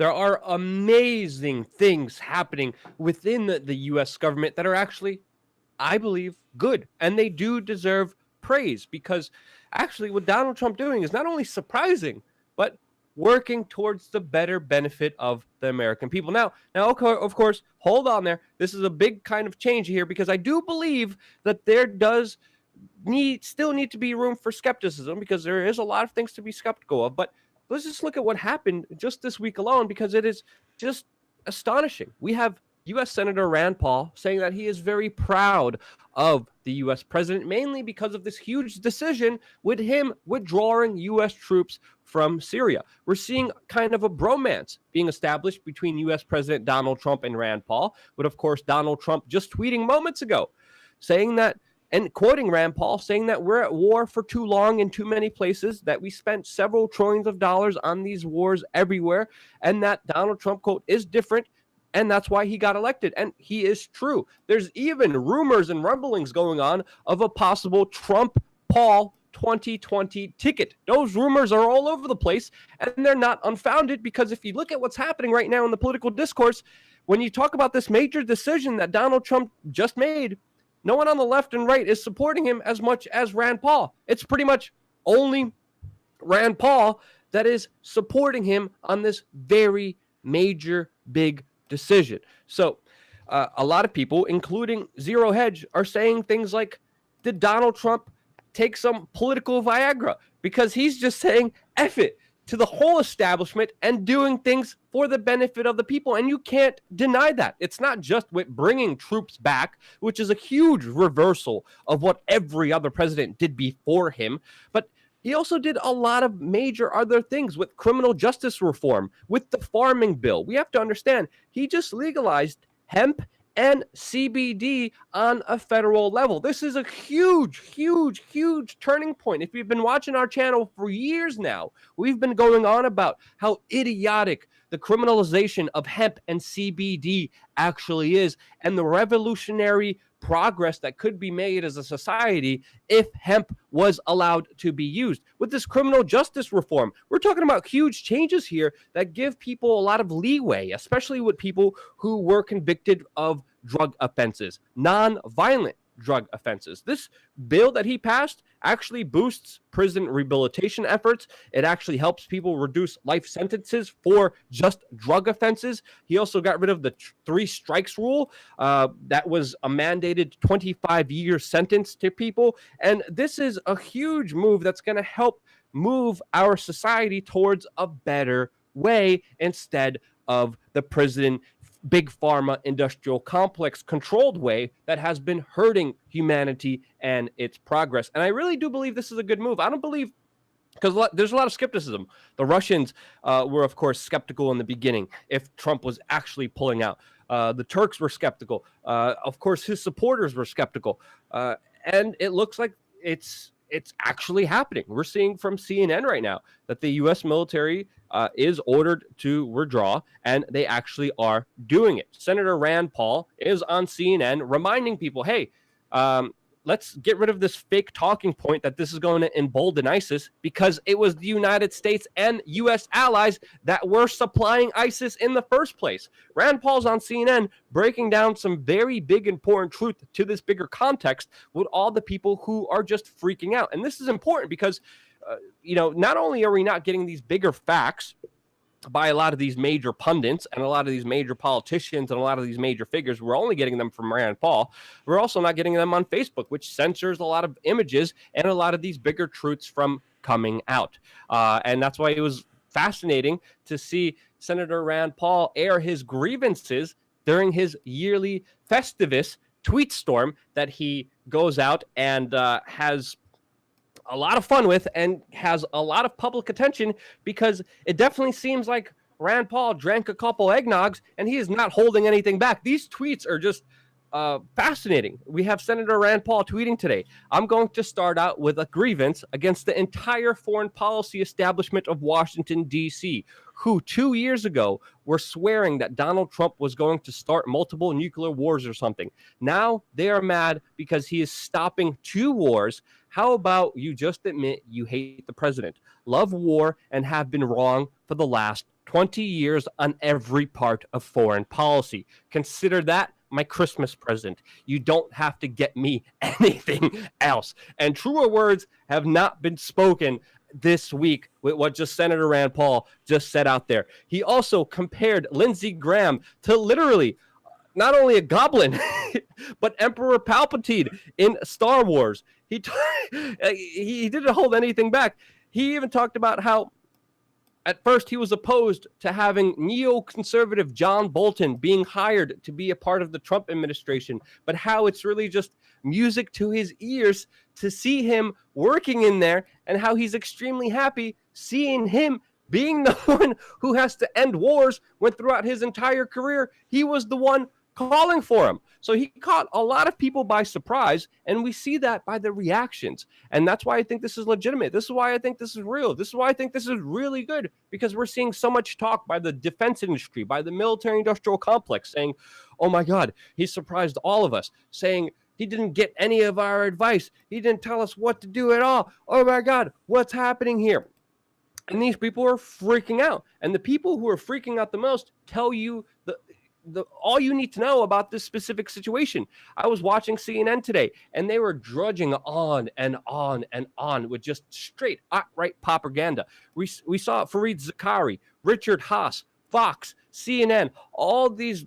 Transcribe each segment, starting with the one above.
There are amazing things happening within the U.S. government that are actually, I believe, good. And they do deserve praise because actually what Donald Trump doing is not only surprising, but working towards the better benefit of the American people. Now, of course, hold on there. This is a big kind of change here because I do believe that there does still need to be room for skepticism because there is a lot of things to be skeptical of. But let's just look at what happened just this week alone because it is just astonishing. We have U.S. Senator Rand Paul saying that he is very proud of the U.S. president, mainly because of this huge decision with him withdrawing U.S. troops from Syria. We're seeing kind of a bromance being established between U.S. President Donald Trump and Rand Paul, but of course, Donald Trump just tweeting moments ago saying that, and quoting Rand Paul, saying that we're at war for too long in too many places, that we spent several trillions of dollars on these wars everywhere, and that Donald Trump, quote, is different, and that's why he got elected. And he is true. There's even rumors and rumblings going on of a possible Trump-Paul 2020 ticket. Those rumors are all over the place, and they're not unfounded because if you look at what's happening right now in the political discourse, when you talk about this major decision that Donald Trump just made, no one on the left and right is supporting him as much as Rand Paul. It's pretty much only Rand Paul that is supporting him on this very major, big decision. So a lot of people, including Zero Hedge, are saying things like, did Donald Trump take some political Viagra? Because he's just saying, F it, to the whole establishment and doing things for the benefit of the people. And you can't deny that. It's not just with bringing troops back, which is a huge reversal of what every other president did before him, but he also did a lot of major other things with criminal justice reform, with the farming bill. We have to understand, he just legalized hemp and CBD on a federal level. This is a huge, huge, huge turning point. If you've been watching our channel for years now, we've been going on about how idiotic the criminalization of hemp and CBD actually is, and the revolutionary progress that could be made as a society if hemp was allowed to be used. With this criminal justice reform, we're talking about huge changes here that give people a lot of leeway, especially with people who were convicted of drug offenses, non-violent drug offenses. This bill that he passed actually boosts prison rehabilitation efforts. It actually helps people reduce life sentences for just drug offenses. He also got rid of the 3 strikes rule. That was a mandated 25-year sentence to people. And this is a huge move that's going to help move our society towards a better way instead of the prison big pharma industrial complex controlled way that has been hurting humanity and its progress. And I really do believe this is a good move. I don't believe, because there's a lot of skepticism. The Russians were, of course, skeptical in the beginning if Trump was actually pulling out. The Turks were skeptical. Of course, his supporters were skeptical. And it looks like it's actually happening. We're seeing from CNN right now that the U.S. military is ordered to withdraw, and they actually are doing it. Senator Rand Paul is on CNN reminding people, hey, let's get rid of this fake talking point that this is going to embolden ISIS, because it was the United States and U.S. allies that were supplying ISIS in the first place. Rand Paul's on CNN breaking down some very big, important truth to this bigger context with all the people who are just freaking out. And this is important because, not only are we not getting these bigger facts by a lot of these major pundits and a lot of these major politicians and a lot of these major figures, we're only getting them from Rand Paul. We're also not getting them on Facebook, which censors a lot of images and a lot of these bigger truths from coming out. And that's why it was fascinating to see Senator Rand Paul air his grievances during his yearly Festivus tweet storm that he goes out and has a lot of fun with and has a lot of public attention, because it definitely seems like Rand Paul drank a couple eggnogs and he is not holding anything back. These tweets are just fascinating. We have Senator Rand Paul tweeting today, I'm going to start out with a grievance against the entire foreign policy establishment of Washington, D.C., who 2 years ago were swearing that Donald Trump was going to start multiple nuclear wars or something. Now they are mad because he is stopping 2 wars. How about you just admit you hate the president, love war, and have been wrong for the last 20 years on every part of foreign policy. Consider that my Christmas present. You don't have to get me anything else. And truer words have not been spoken this week with what just Senator Rand Paul just said out there. He also compared Lindsey Graham to literally not only a goblin, but Emperor Palpatine in Star Wars. He didn't hold anything back. He even talked about how at first he was opposed to having neoconservative John Bolton being hired to be a part of the Trump administration, but how it's really just music to his ears to see him working in there, and how he's extremely happy seeing him being the one who has to end wars when throughout his entire career he was the one calling for him. So he caught a lot of people by surprise, and we see that by the reactions. And that's why I think this is legitimate. This is why I think this is real. This is why I think this is really good, because we're seeing so much talk by the defense industry, by the military-industrial complex, saying, oh my God, he surprised all of us, saying he didn't get any of our advice. He didn't tell us what to do at all. Oh my God, what's happening here? And these people are freaking out. And the people who are freaking out the most tell you the all you need to know about this specific situation. I was watching CNN today, and they were drudging on and on and on with just straight outright propaganda. We saw Fareed Zakaria, Richard Haas, Fox, CNN, all these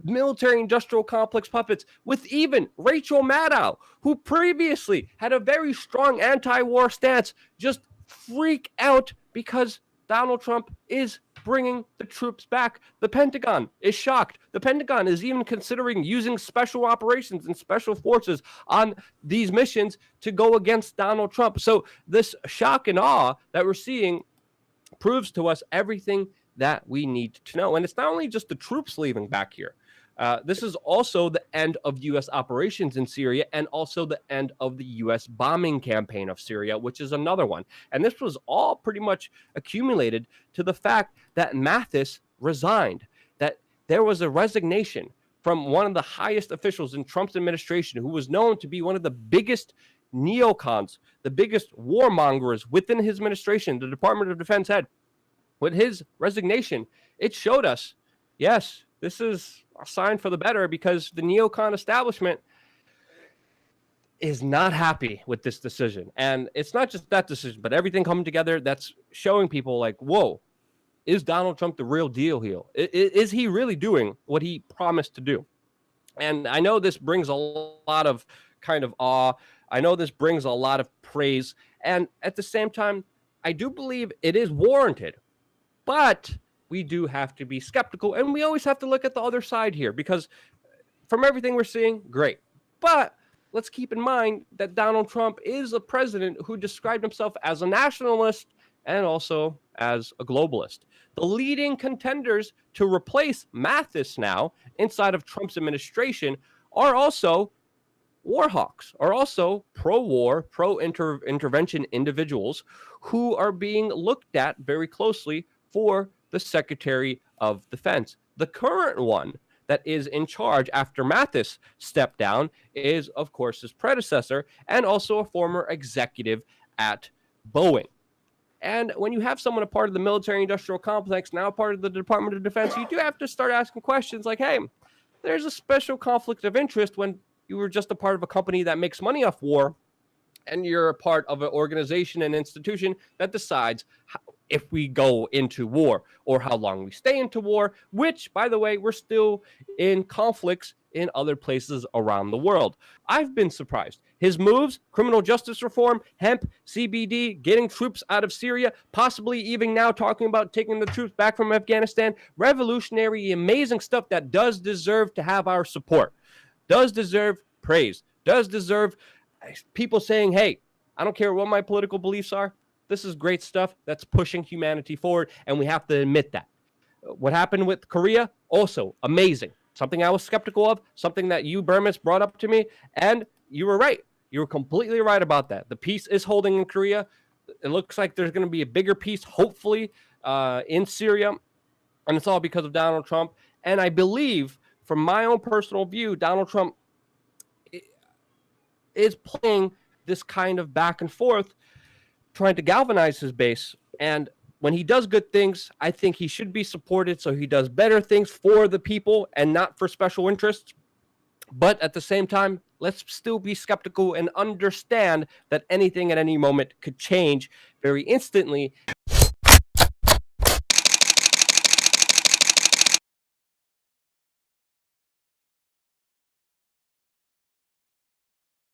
military-industrial complex puppets, with even Rachel Maddow, who previously had a very strong anti-war stance, just freak out because Donald Trump is bringing the troops back. The Pentagon is shocked. The Pentagon is even considering using special operations and special forces on these missions to go against Donald Trump. So this shock and awe that we're seeing proves to us everything that we need to know. And it's not only just the troops leaving back here. This is also the end of U.S. operations in Syria, and also the end of the U.S. bombing campaign of Syria, which is another one. And this was all pretty much accumulated to the fact that Mathis resigned, that there was a resignation from one of the highest officials in Trump's administration, who was known to be one of the biggest neocons, the biggest warmongers within his administration, the Department of Defense head. With his resignation, it showed us, yes, this is a sign for the better, because the neocon establishment is not happy with this decision. And it's not just that decision, but everything coming together that's showing people like, whoa, is Donald Trump the real deal here? Is he really doing what he promised to do? And I know this brings a lot of kind of awe. I know this brings a lot of praise. And at the same time, I do believe it is warranted. But we do have to be skeptical, and we always have to look at the other side here, because from everything we're seeing, great. But let's keep in mind that Donald Trump is a president who described himself as a nationalist and also as a globalist. The leading contenders to replace Mathis now inside of Trump's administration are also war hawks, are also pro-war, pro-intervention individuals who are being looked at very closely for the Secretary of Defense. The current one that is in charge after Mathis stepped down is, of course, his predecessor, and also a former executive at Boeing. And when you have someone a part of the military-industrial complex, now part of the Department of Defense, you do have to start asking questions like, hey, there's a special conflict of interest when you were just a part of a company that makes money off war, and you're a part of an organization and institution that decides if we go into war or how long we stay into war, which, by the way, we're still in conflicts in other places around the world. I've been surprised. His moves, criminal justice reform, hemp, CBD, getting troops out of Syria, possibly even now talking about taking the troops back from Afghanistan, revolutionary, amazing stuff that does deserve to have our support, does deserve praise, does deserve people saying, hey, I don't care what my political beliefs are. This is great stuff that's pushing humanity forward, and we have to admit that. What happened with Korea, also amazing. Something I was skeptical of, something that you, Burmis, brought up to me, and you were right. You were completely right about that. The peace is holding in Korea. It looks like there's going to be a bigger peace, hopefully, in Syria, and it's all because of Donald Trump. And I believe, from my own personal view, Donald Trump is playing this kind of back and forth, trying to galvanize his base. And when he does good things, I think he should be supported so he does better things for the people and not for special interests. But at the same time, let's still be skeptical and understand that anything at any moment could change very instantly.